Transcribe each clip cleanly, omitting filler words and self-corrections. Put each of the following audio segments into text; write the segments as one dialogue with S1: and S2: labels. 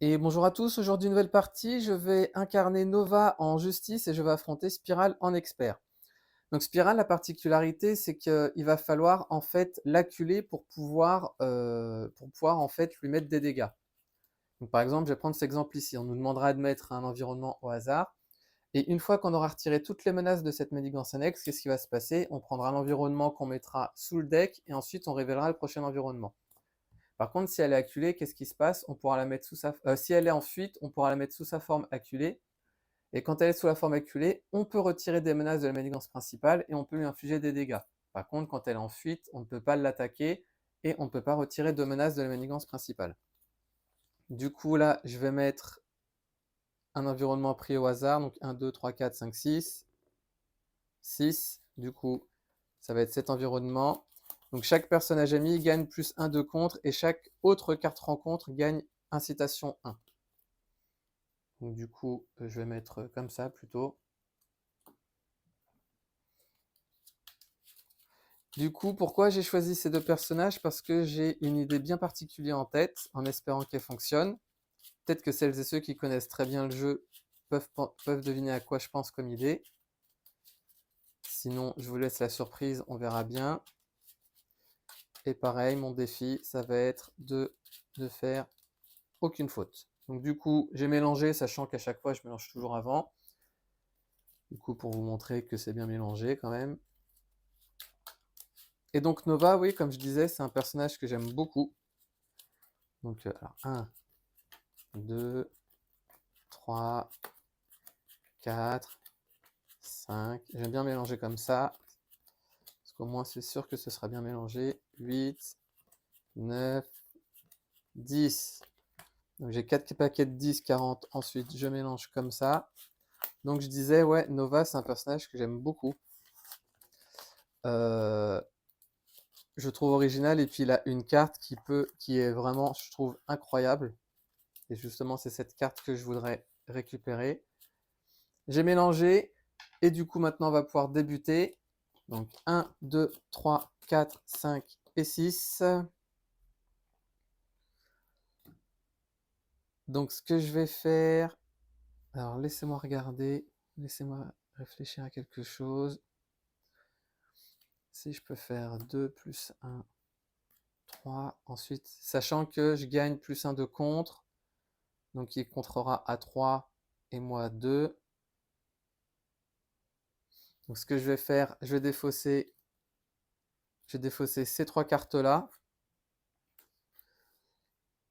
S1: Et bonjour à tous, aujourd'hui nouvelle partie, je vais incarner Nova en justice et je vais affronter Spiral en expert. Donc Spiral, la particularité, c'est qu'il va falloir en fait l'acculer pour pouvoir en fait lui mettre des dégâts. Donc par exemple, je vais prendre cet exemple ici, on nous demandera de mettre un environnement au hasard, et une fois qu'on aura retiré toutes les menaces de cette manigance annexe, qu'est-ce qui va se passer? On prendra l'environnement qu'on mettra sous le deck, et ensuite on révélera le prochain environnement. Par contre, si elle est acculée, qu'est-ce qui se passe? On pourra la mettre sous sa... si elle est en fuite, on pourra la mettre sous sa forme acculée. Et quand elle est sous la forme acculée, on peut retirer des menaces de la manigance principale et on peut lui infliger des dégâts. Par contre, quand elle est en fuite, on ne peut pas l'attaquer et on ne peut pas retirer de menaces de la manigance principale. Du coup, là, je vais mettre un environnement pris au hasard. Donc 1, 2, 3, 4, 5, 6. 6. Du coup, ça va être cet environnement. Donc chaque personnage ami gagne plus 1 de contre et chaque autre carte rencontre gagne incitation 1. Donc du coup, je vais mettre comme ça plutôt. Du coup, pourquoi j'ai choisi ces deux personnages? Parce que j'ai une idée bien particulière en tête, en espérant qu'elle fonctionne. Peut-être que celles et ceux qui connaissent très bien le jeu peuvent deviner à quoi je pense comme idée. Sinon, je vous laisse la surprise, on verra bien. Et pareil, mon défi, ça va être de ne faire aucune faute. Donc du coup, j'ai mélangé, sachant qu'à chaque fois, je mélange toujours avant. Du coup, pour vous montrer que c'est bien mélangé quand même. Et donc Nova, oui, comme je disais, c'est un personnage que j'aime beaucoup. Donc, alors, 1, 2, 3, 4, 5. J'aime bien mélanger comme ça. Parce qu'au moins, c'est sûr que ce sera bien mélangé. 8, 9, 10. Donc, j'ai 4 paquets de 10, 40. Ensuite, je mélange comme ça. Donc, je disais, ouais, Nova, c'est un personnage que j'aime beaucoup. Je trouve original. Et puis, il a une carte qui est vraiment, je trouve, incroyable. Et justement, c'est cette carte que je voudrais récupérer. J'ai mélangé. Et du coup, maintenant, on va pouvoir débuter. Donc 1, 2, 3, 4, 5 et 6. Donc ce que je vais faire... Alors laissez-moi regarder. Laissez-moi réfléchir à quelque chose. Si je peux faire 2 plus 1, 3. Ensuite, sachant que je gagne plus 1 de contre. Donc il contrera à 3 et moi à 2. Donc ce que je vais faire, je vais défausser ces 3 cartes-là.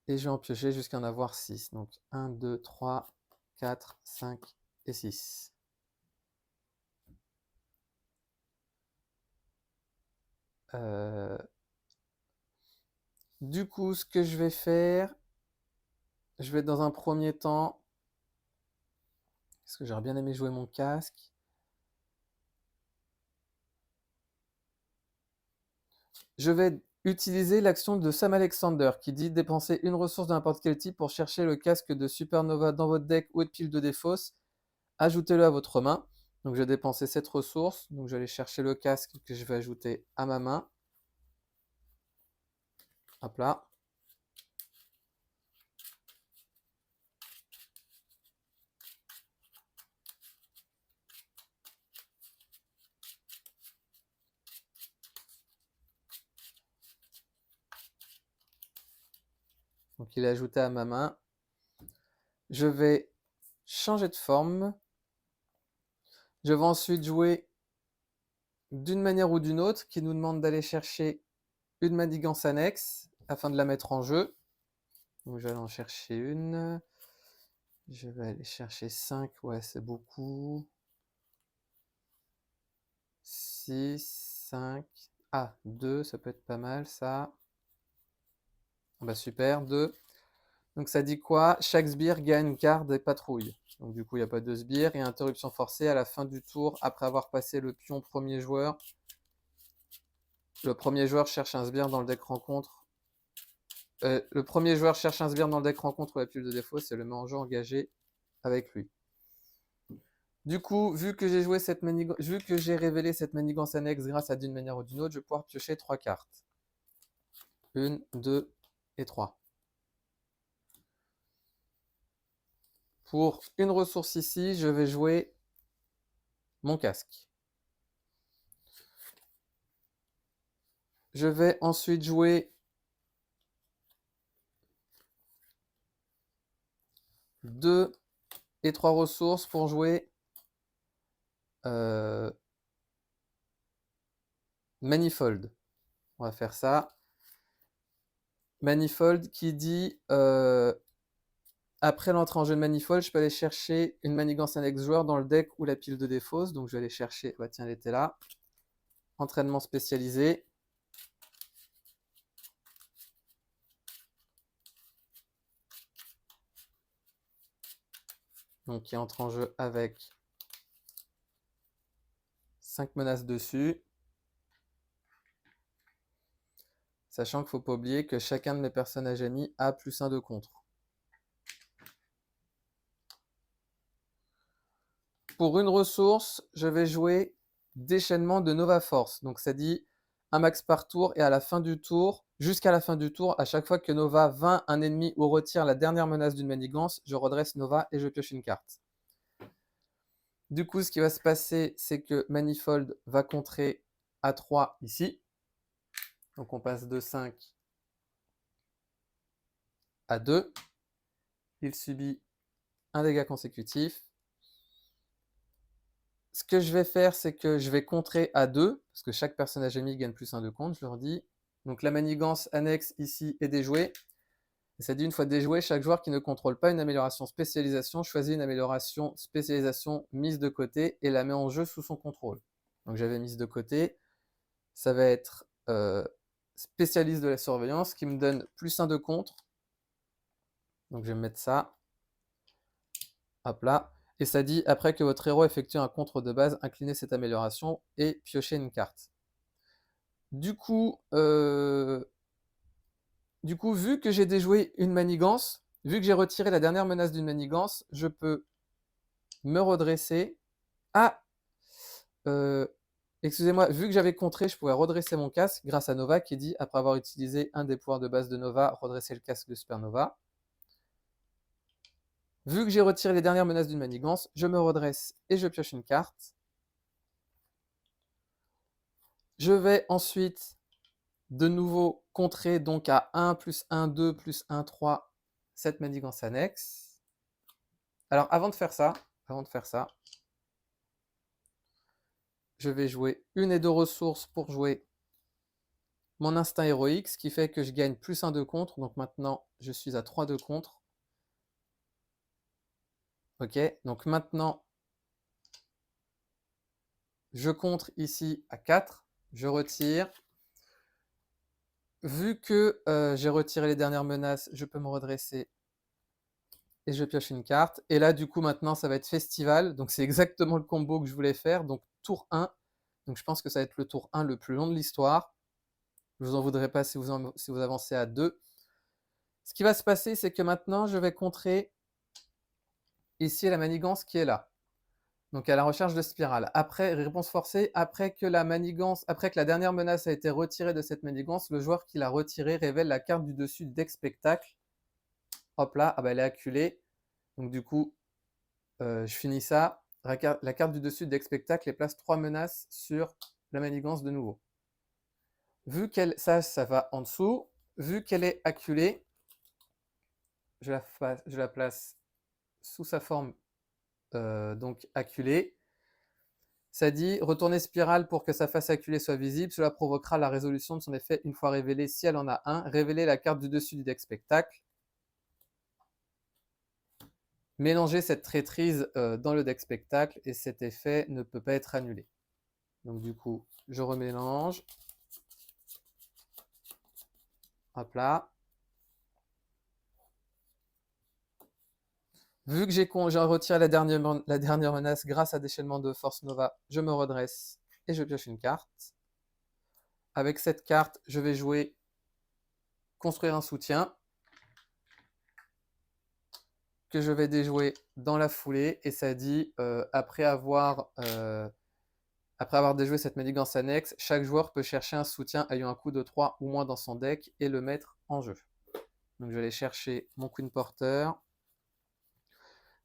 S1: Et je vais en piocher jusqu'à en avoir 6. Donc 1, 2, 3, 4, 5 et 6. Du coup, ce que je vais faire, je vais dans un premier temps, parce que j'aurais bien aimé jouer mon casque. Je vais utiliser l'action de Sam Alexander qui dit dépenser une ressource de n'importe quel type pour chercher le casque de Supernova dans votre deck ou votre pile de défausse. Ajoutez-le à votre main. Donc je vais dépenser cette ressource. Donc je vais aller chercher le casque que je vais ajouter à ma main. Hop là. Donc il est ajouté à ma main. Je vais changer de forme. Je vais ensuite jouer d'une manière ou d'une autre qui nous demande d'aller chercher une manigance annexe afin de la mettre en jeu. Donc je vais aller en chercher une. Je vais aller chercher 5, ouais c'est beaucoup. 6, 5. Ah, 2, ça peut être pas mal ça. Bah super, 2. Donc ça dit quoi? Chaque sbire gagne garde et patrouille. Donc du coup il n'y a pas de sbire et interruption forcée à la fin du tour après avoir passé le pion premier joueur. Le premier joueur cherche un sbire dans le deck rencontre. Le premier joueur cherche un sbire dans le deck rencontre ou la pile de défaut, c'est le met en jeu engagé avec lui. Du coup, vu que j'ai révélé cette manigance annexe grâce à d'une manière ou d'une autre, je vais pouvoir piocher 3 cartes. 1, 2 et 3. Pour une ressource ici, je vais jouer mon casque. Je vais ensuite jouer 2 et 3 ressources pour jouer Manifold. On va faire ça. Manifold qui dit après l'entrée en jeu de Manifold, je peux aller chercher une manigance annexe joueur dans le deck ou la pile de défausse. Donc je vais aller chercher, bah tiens, elle était là. Entraînement spécialisé. Donc qui entre en jeu avec 5 menaces dessus. Sachant qu'il ne faut pas oublier que chacun de mes personnages amis a +1 de contre. Pour une ressource, je vais jouer déchaînement de Nova Force. Donc ça dit un max par tour et à la fin du tour, jusqu'à la fin du tour, à chaque fois que Nova vainc un ennemi ou retire la dernière menace d'une manigance, je redresse Nova et je pioche une carte. Du coup, ce qui va se passer, c'est que Manifold va contrer à 3 ici. Donc on passe de 5 à 2. Il subit un dégât consécutif. Ce que je vais faire, c'est que je vais contrer à 2, parce que chaque personnage ami gagne +1 de compte, je leur dis. Donc la manigance annexe ici est déjouée. Et ça dit une fois déjouée, chaque joueur qui ne contrôle pas une amélioration spécialisation choisit une amélioration spécialisation mise de côté et la met en jeu sous son contrôle. Donc j'avais mise de côté. Ça va être spécialiste de la surveillance qui me donne +1 de contre. Donc je vais me mettre ça. Hop là. Et ça dit, après que votre héros effectue un contre de base, inclinez cette amélioration et piochez une carte. Du coup, vu que j'ai déjoué une manigance, vu que j'ai retiré la dernière menace d'une manigance, je peux me redresser. Ah excusez-moi, vu que j'avais contré, je pouvais redresser mon casque grâce à Nova qui dit, après avoir utilisé un des pouvoirs de base de Nova, redresser le casque de Supernova. Vu que j'ai retiré les dernières menaces d'une manigance, je me redresse et je pioche une carte. Je vais ensuite de nouveau contrer donc à 1, +1, 2, +1, 3, cette manigance annexe. Alors avant de faire ça, je vais jouer une et 2 ressources pour jouer mon instinct héroïque, ce qui fait que je gagne +1 de contre. Donc maintenant, je suis à 3 de contre. Ok, donc maintenant, je contre ici à 4. Je retire. Vu que j'ai retiré les dernières menaces, je peux me redresser et je pioche une carte. Et là, du coup, maintenant, ça va être festival. Donc, c'est exactement le combo que je voulais faire. Donc, tour 1. Donc, je pense que ça va être le tour 1 le plus long de l'histoire. Je ne vous en voudrais pas si vous avancez à 2. Ce qui va se passer, c'est que maintenant, je vais contrer ici la manigance qui est là. Donc, à la recherche de spirale. Après, réponse forcée, après que la dernière menace a été retirée de cette manigance, le joueur qui l'a retirée révèle la carte du dessus du deck spectacle. Hop là, ah bah, elle est acculée. Donc, du coup, je finis ça. La carte du dessus du deck spectacle et place 3 menaces sur la manigance de nouveau. Vu qu'elle, ça va en dessous. Vu qu'elle est acculée, je la place sous sa forme donc acculée. Ça dit retourner spirale pour que sa face acculée soit visible. Cela provoquera la résolution de son effet une fois révélée si elle en a un. Révéler la carte du dessus du deck spectacle. Mélanger cette traîtrise dans le deck spectacle et cet effet ne peut pas être annulé. Donc du coup, je remélange. Hop là. Vu que j'ai retiré la dernière menace grâce à déchaînement de force Nova, je me redresse et je pioche une carte. Avec cette carte, je vais jouer construire un soutien que je vais déjouer dans la foulée. Et ça dit, après avoir déjoué cette manigance annexe, chaque joueur peut chercher un soutien ayant un coût de 3 ou moins dans son deck et le mettre en jeu. Donc je vais aller chercher mon Queen Porter.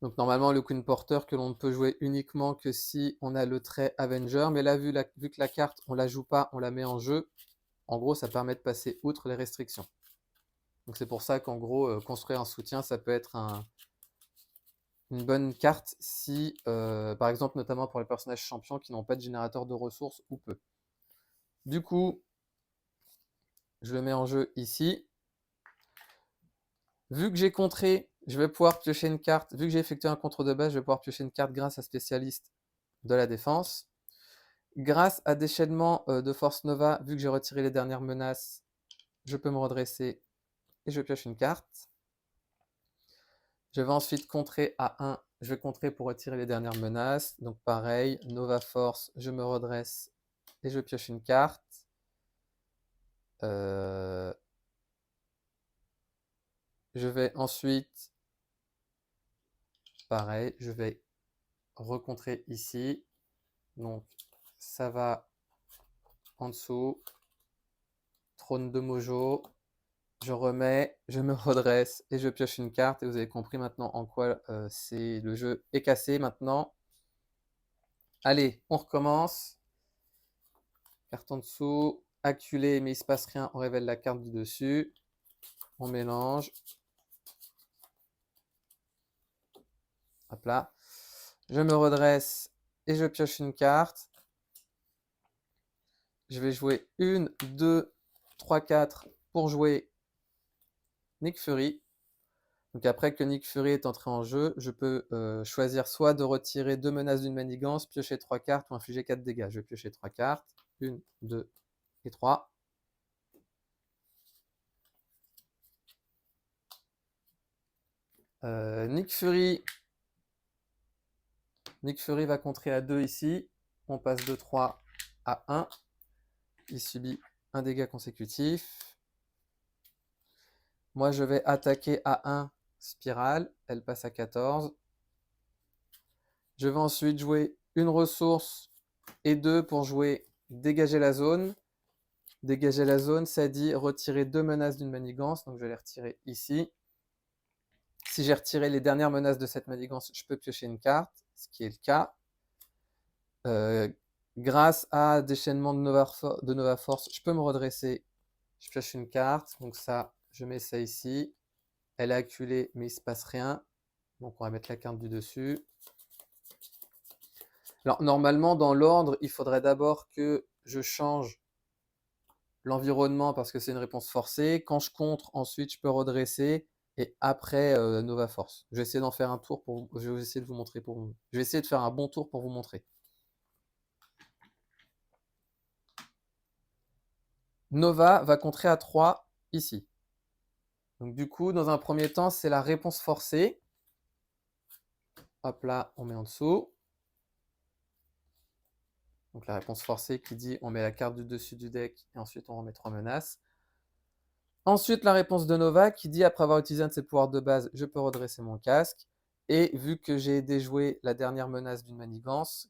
S1: Donc normalement, le Queen Porter que l'on ne peut jouer uniquement que si on a le trait Avenger. Mais là, vu que la carte, on la joue pas, on la met en jeu, en gros, ça permet de passer outre les restrictions. Donc c'est pour ça qu'en gros, construire un soutien, ça peut être une bonne carte si, par exemple, notamment pour les personnages champions qui n'ont pas de générateur de ressources ou peu. Du coup, je le mets en jeu ici. Vu que j'ai contré, je vais pouvoir piocher une carte. Vu que j'ai effectué un contre de base, je vais pouvoir piocher une carte grâce à spécialiste de la défense. Grâce à déchaînement de Force Nova, vu que j'ai retiré les dernières menaces, je peux me redresser et je pioche une carte. Je vais ensuite contrer à 1. Je vais contrer pour retirer les dernières menaces. Donc pareil, Nova Force, je me redresse et je pioche une carte. Je vais ensuite, pareil, je vais recontrer ici. Donc ça va en dessous. Trône de Mojo. Je remets, je me redresse et je pioche une carte. Et vous avez compris maintenant en quoi le jeu est cassé maintenant. Allez, on recommence. Carte en dessous. Acculé, mais il ne se passe rien. On révèle la carte du dessus. On mélange. Hop là. Je me redresse et je pioche une carte. Je vais jouer 1, 2, 3, 4 pour jouer Nick Fury. Donc après que Nick Fury est entré en jeu, je peux choisir soit de retirer 2 menaces d'une manigance, piocher 3 cartes ou infliger 4 dégâts. Je vais piocher 3 cartes. 1, 2 et 3. Nick Fury va contrer à 2 ici. On passe de 3 à 1. Il subit un dégât consécutif. Moi, je vais attaquer à 1 spirale. Elle passe à 14. Je vais ensuite jouer une ressource et 2 pour jouer dégager la zone. Dégager la zone, ça dit retirer 2 menaces d'une manigance. Donc je vais les retirer ici. Si j'ai retiré les dernières menaces de cette manigance, je peux piocher une carte, ce qui est le cas. Grâce à déchaînement de Nova Force, je peux me redresser. Je pioche une carte. Donc ça, je mets ça ici. Elle est acculée, mais il ne se passe rien. Donc on va mettre la carte du dessus. Alors normalement, dans l'ordre, il faudrait d'abord que je change l'environnement parce que c'est une réponse forcée. Quand je contre, ensuite, je peux redresser. Et après, Nova Force. Je vais essayer d'en faire un tour pour vous. Je vais essayer de vous montrer pour vous. Je vais essayer de faire un bon tour pour vous montrer. Nova va contrer à 3 ici. Donc du coup, dans un premier temps, c'est la réponse forcée. Hop là, on met en dessous. Donc la réponse forcée qui dit on met la carte du dessus du deck et ensuite on remet 3 menaces. Ensuite, la réponse de Nova qui dit après avoir utilisé un de ses pouvoirs de base, je peux redresser mon casque. Et vu que j'ai déjoué la dernière menace d'une manigance,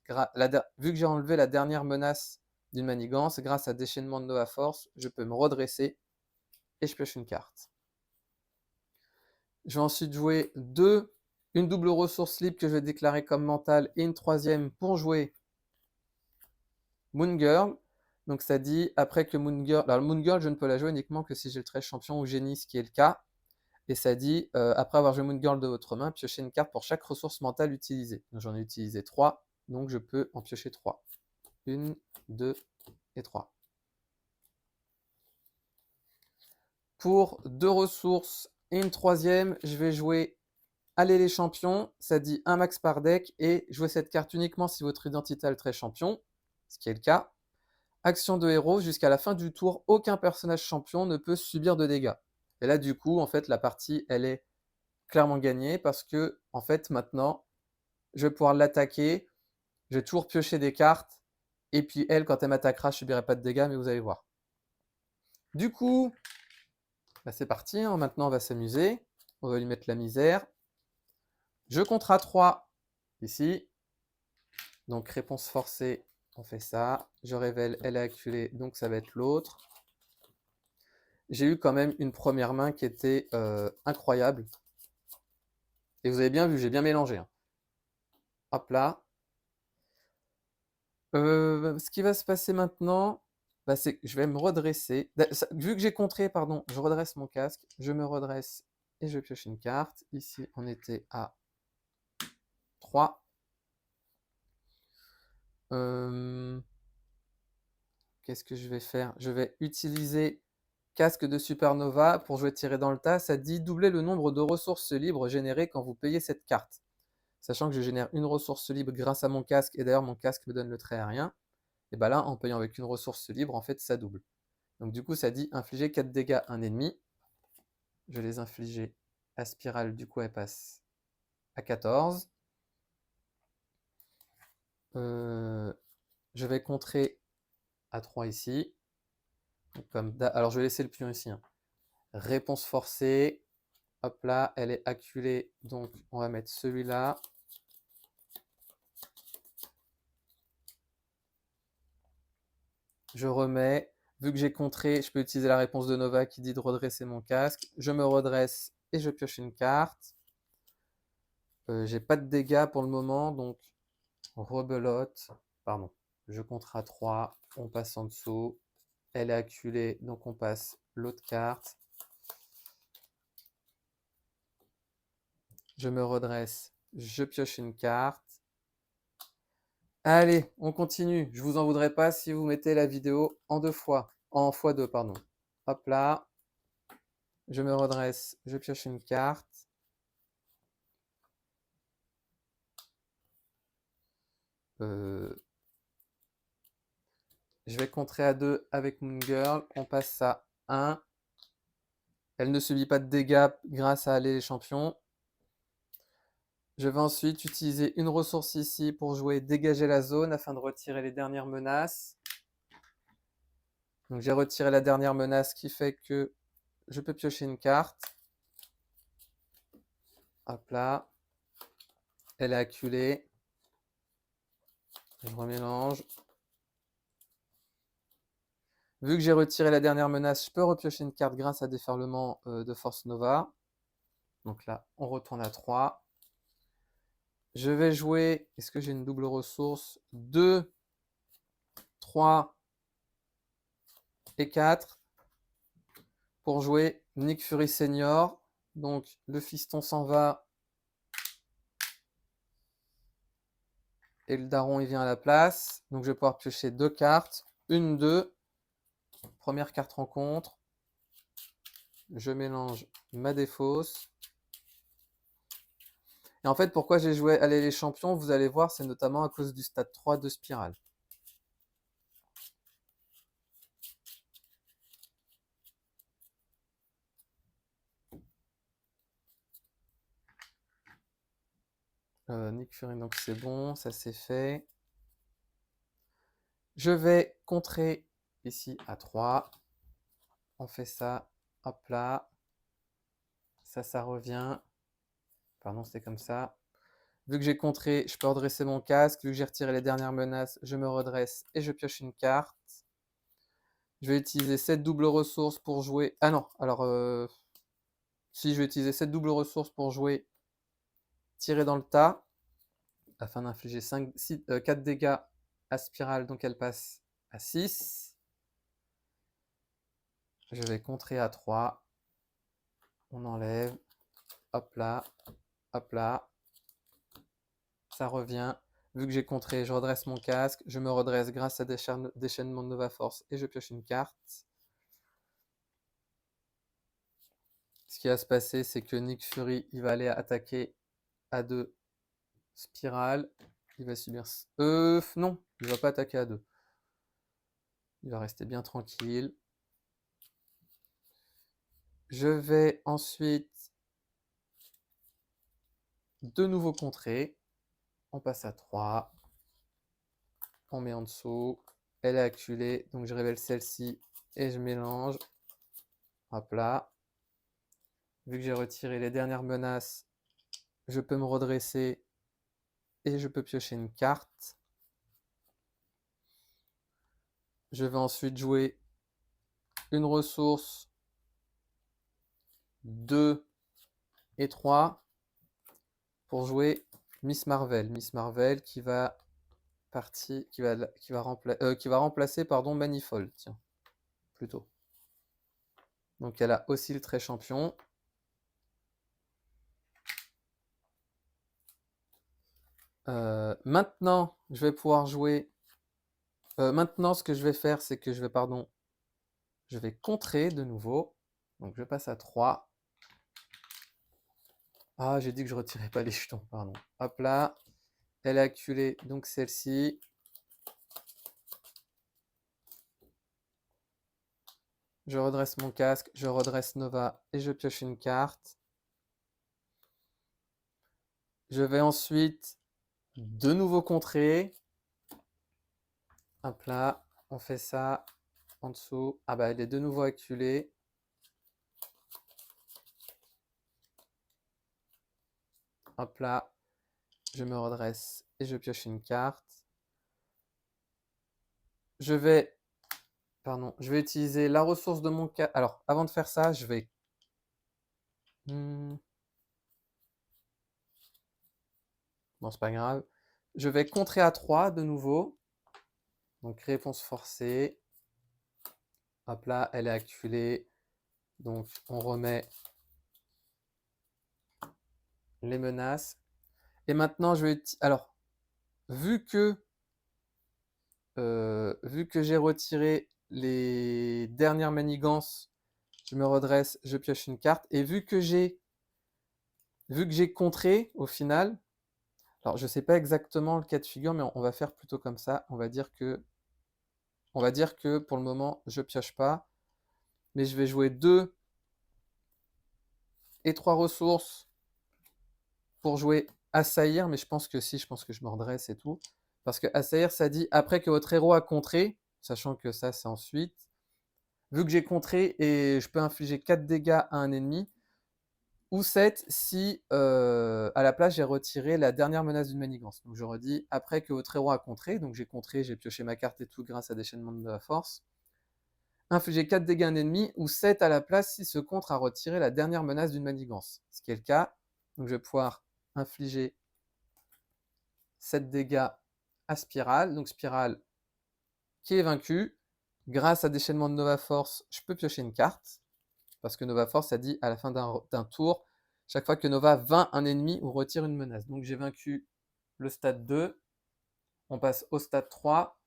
S1: vu que j'ai enlevé la dernière menace d'une manigance, grâce à déchaînement de Nova Force, je peux me redresser et je pioche une carte. Je vais ensuite jouer une double ressource libre que je vais déclarer comme mentale et une troisième pour jouer Moon Girl. Donc ça dit après que Moon Girl. Alors Moon Girl, je ne peux la jouer uniquement que si j'ai le trait champion ou génie, ce qui est le cas. Et ça dit, après avoir joué Moon Girl de votre main, piochez une carte pour chaque ressource mentale utilisée. J'en ai utilisé 3, donc je peux en piocher 3. 1, 2 et 3. Pour 2 ressources et une troisième, je vais jouer Allez les champions. Ça dit un max par deck et jouer cette carte uniquement si votre identité a le trait champion, ce qui est le cas. Action de héros, jusqu'à la fin du tour, aucun personnage champion ne peut subir de dégâts. Et là, du coup, en fait, la partie, elle est clairement gagnée parce que, en fait, maintenant, je vais pouvoir l'attaquer. Je vais toujours piocher des cartes. Et puis, elle, quand elle m'attaquera, je ne subirai pas de dégâts, mais vous allez voir. Du coup, bah, c'est parti. Hein. Maintenant, on va s'amuser. On va lui mettre la misère. Je compte à 3 ici. Donc, réponse forcée, on fait ça. Je révèle, elle est acculée, donc ça va être l'autre. J'ai eu quand même une première main qui était incroyable. Et vous avez bien vu, j'ai bien mélangé, hein. Hop là. Ce qui va se passer maintenant, bah, c'est que je vais me redresser. Vu que j'ai contré, pardon, je redresse mon casque, je me redresse et je pioche une carte. Ici, on était à 3. Qu'est-ce que je vais faire? Je vais utiliser casque de supernova pour jouer tirer dans le tas. Ça dit doubler le nombre de ressources libres générées quand vous payez cette carte. Sachant que je génère une ressource libre grâce à mon casque, et d'ailleurs mon casque me donne le trait aérien, et bah là, en payant avec une ressource libre, en fait, ça double. Donc du coup, ça dit infliger 4 dégâts à un ennemi. Je vais les infliger à spirale, du coup, elle passe à 14. Je vais contrer à 3 ici. Alors je vais laisser le pion ici, hein. Réponse forcée. Hop là, elle est acculée, donc on va mettre celui-là. Je remets. Vu que j'ai contré, je peux utiliser la réponse de Nova qui dit de redresser mon casque. Je me redresse et je pioche une carte. J'ai pas de dégâts pour le moment, donc rebelote. Pardon. Je compte à 3. On passe en dessous. Elle est acculée, donc on passe l'autre carte. Je me redresse. Je pioche une carte. Allez, on continue. Je vous en voudrais pas si vous mettez la vidéo en 2 fois. En x2, pardon. Hop là. Je me redresse. Je pioche une carte. Je vais contrer à 2 avec Moon Girl. On passe à 1. Elle ne subit pas de dégâts grâce à aller les champions. Je vais ensuite utiliser une ressource ici pour jouer dégager la zone afin de retirer les dernières menaces. Donc j'ai retiré la dernière menace qui fait que je peux piocher une carte. Hop là. Elle est acculée. Je remélange. Vu que j'ai retiré la dernière menace, je peux repiocher une carte grâce à déferlement de force Nova. Donc là, on retourne à 3. Je vais jouer, est-ce que j'ai une double ressource? 2, 3 et 4 pour jouer Nick Fury Senior. Donc le fiston s'en va et le daron il vient à la place. Donc je vais pouvoir piocher 2 cartes. 1, 2. Première carte rencontre. Je mélange ma défausse. Et en fait, pourquoi j'ai joué Aller les champions, vous allez voir, c'est notamment à cause du stade 3 de Spirale. Nick Fury, donc c'est bon, ça c'est fait. Je vais contrer ici à 3. On fait ça, hop là. Ça revient. Pardon, c'était comme ça. Vu que j'ai contré, je peux redresser mon casque. Vu que j'ai retiré les dernières menaces, je me redresse et je pioche une carte. Je vais utiliser cette double ressource pour jouer... Ah non, alors... Si, je vais utiliser cette double ressource pour jouer tirer dans le tas, afin d'infliger 4 dégâts à spirale, donc elle passe à 6. Je vais contrer à 3. On enlève. Hop là. Hop là. Ça revient. Vu que j'ai contré, je redresse mon casque. Je me redresse grâce à déchaînement de Nova Force et je pioche une carte. Ce qui va se passer, c'est que Nick Fury, il va aller attaquer à 2 spirale. Il va subir... non, il ne va pas attaquer à 2. Il va rester bien tranquille. Je vais ensuite de nouveau contrer. On passe à 3. On met en dessous. Elle est acculée, donc je révèle celle-ci et je mélange. Hop là. Vu que j'ai retiré les dernières menaces, je peux me redresser et je peux piocher une carte. Je vais ensuite jouer une ressource 2 et 3. pour jouer Miss Marvel. Miss Marvel qui va remplacer pardon, Manifold, tiens, plutôt. Donc elle a aussi le trait champion. Maintenant, je vais pouvoir jouer. Maintenant, ce que je vais faire, c'est que je vais contrer de nouveau. Donc je passe à 3. Ah, j'ai dit que je retirais pas les jetons, pardon. Hop là. Elle est acculée, donc celle-ci. Je redresse mon casque, je redresse Nova et je pioche une carte. Je vais ensuite de nouveau contrer. Hop là, on fait ça en dessous. Ah bah elle est de nouveau acculée. Hop là, je me redresse et je pioche une carte. Je vais utiliser la ressource de mon casque. Alors, avant de faire ça, je vais... Bon, c'est pas grave. Je vais contrer à 3 de nouveau. Donc, réponse forcée. Hop là, elle est acculée. Donc, on remet les menaces. Et maintenant, je vais... Alors, vu que j'ai retiré les dernières manigances, je me redresse, je pioche une carte. Et vu que j'ai contré, au final... Alors, je ne sais pas exactement le cas de figure, mais on va faire plutôt comme ça. On va dire que pour le moment, je pioche pas. Mais je vais jouer 2 et 3 ressources pour jouer assaillir. Mais je pense que je me redresse et tout. Parce que assaillir, ça dit après que votre héros a contré, sachant que ça, c'est ensuite. Vu que j'ai contré et je peux infliger 4 dégâts à un ennemi, ou 7 si à la place j'ai retiré la dernière menace d'une manigance. Donc je redis, après que votre héros a contré, donc j'ai contré, j'ai pioché ma carte et tout grâce à déchaînement de la force, infliger 4 dégâts à un ennemi, ou 7 à la place si ce contre a retiré la dernière menace d'une manigance. Ce qui est le cas, donc je vais pouvoir infliger 7 dégâts à Spirale, donc Spirale qui est vaincu. Grâce à déchaînement de Nova Force, je peux piocher une carte, parce que Nova Force a dit à la fin d'un tour, chaque fois que Nova vainc un ennemi ou retire une menace. Donc j'ai vaincu le stade 2, on passe au stade 3,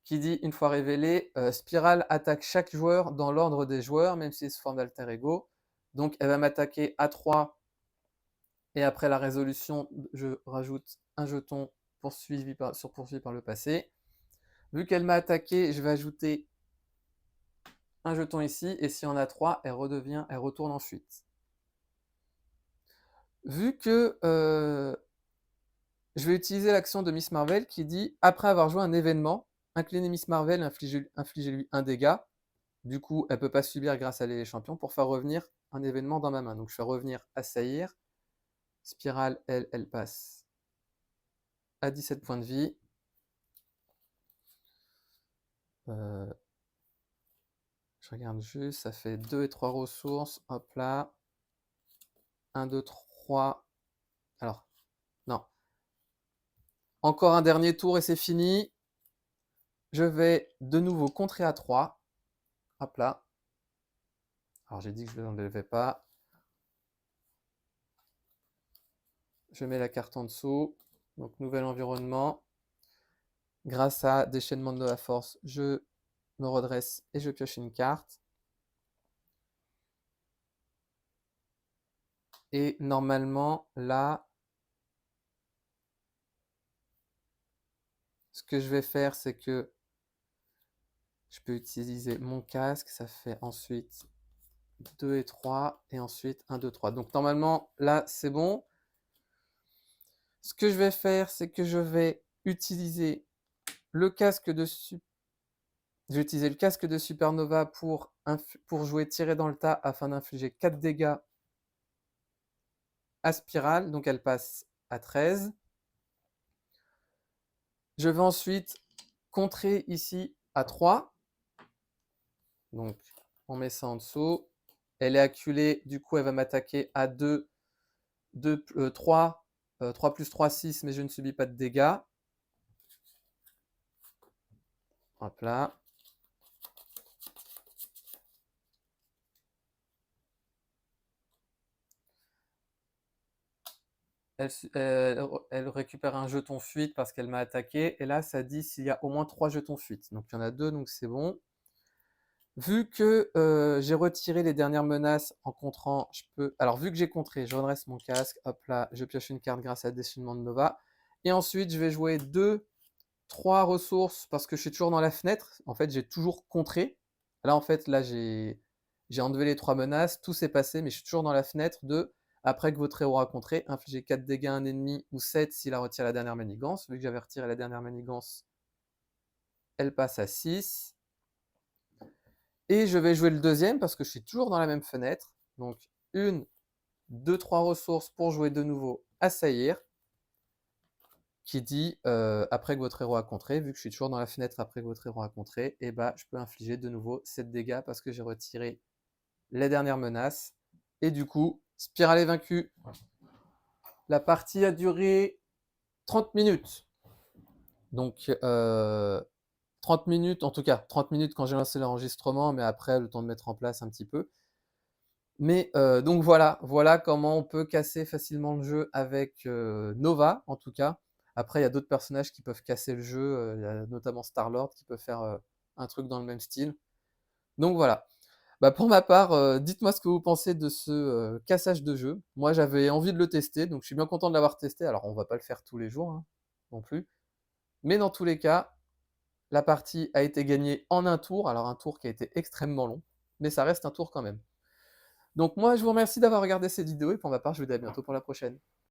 S1: qui dit, une fois révélé, Spirale attaque chaque joueur dans l'ordre des joueurs, même s'il est sous forme d'alter ego. Donc elle va m'attaquer à 3, et après la résolution, je rajoute un jeton poursuivi par le passé. Vu qu'elle m'a attaqué, je vais ajouter un jeton ici, et si on a 3, elle retourne en fuite. Vu que je vais utiliser l'action de Miss Marvel qui dit, après avoir joué un événement, inclinez Miss Marvel, infligez-lui un dégât. Du coup, elle ne peut pas subir grâce à les champions pour faire revenir un événement dans ma main. Donc je fais revenir assaillir. Spirale, elle passe à 17 points de vie. Je regarde juste, ça fait 2 et 3 ressources. Hop là. 1, 2, 3. Alors, non. Encore un dernier tour et c'est fini. Je vais de nouveau contrer à 3. Hop là. Alors j'ai dit que je ne l'enlevais pas. Je mets la carte en dessous. Donc nouvel environnement. Grâce à déchaînement de la force, je me redresse et je pioche une carte. Et normalement, là, ce que je vais faire, c'est que je peux utiliser mon casque. Ça fait ensuite 2 et 3. Et ensuite 1, 2, 3. Donc normalement, là, c'est bon. Ce que je vais faire, c'est que je vais utiliser le casque de Supernova pour jouer tirer dans le tas afin d'infliger 4 dégâts à Spirale. Donc elle passe à 13. Je vais ensuite contrer ici à 3. Donc on met ça en dessous. Elle est acculée, du coup elle va m'attaquer à 2 3, 3 plus 3, 6, mais je ne subis pas de dégâts. Hop là. Elle récupère un jeton fuite parce qu'elle m'a attaqué. Et là, ça dit s'il y a au moins 3 jetons fuite. Donc il y en a 2, donc c'est bon. Vu que j'ai retiré les dernières menaces en contrant, je peux. Alors, vu que j'ai contré, je redresse mon casque. Hop là, je pioche une carte grâce à Déchaînement de Nova. Et ensuite, je vais jouer 2, 3 ressources parce que je suis toujours dans la fenêtre. En fait, j'ai toujours contré. Là, en fait, là, j'ai enlevé les 3 menaces. Tout s'est passé, mais je suis toujours dans la fenêtre de. Après que votre héros a contré, infligez 4 dégâts à un ennemi ou 7 s'il a retiré la dernière manigance. Vu que j'avais retiré la dernière manigance, elle passe à 6. Et je vais jouer le deuxième parce que je suis toujours dans la même fenêtre. Donc, 1, 2, 3 ressources pour jouer de nouveau Assaillir, qui dit après que votre héros a contré, vu que je suis toujours dans la fenêtre après que votre héros a contré, et bah je peux infliger de nouveau 7 dégâts parce que j'ai retiré les dernières menaces. Et du coup, Spirale est vaincu. La partie a duré 30 minutes. Donc 30 minutes, en tout cas 30 minutes quand j'ai lancé l'enregistrement, mais après le temps de mettre en place un petit peu. Mais donc voilà comment on peut casser facilement le jeu avec Nova, en tout cas. Après, il y a d'autres personnages qui peuvent casser le jeu, il y a notamment Star-Lord qui peut faire un truc dans le même style. Donc voilà. Bah, pour ma part, dites-moi ce que vous pensez de ce cassage de jeu. Moi, j'avais envie de le tester, donc je suis bien content de l'avoir testé. Alors, on va pas le faire tous les jours hein, non plus. Mais dans tous les cas, la partie a été gagnée en un tour. Alors, un tour qui a été extrêmement long, mais ça reste un tour quand même. Donc moi, je vous remercie d'avoir regardé cette vidéo et pour ma part, je vous dis à bientôt pour la prochaine.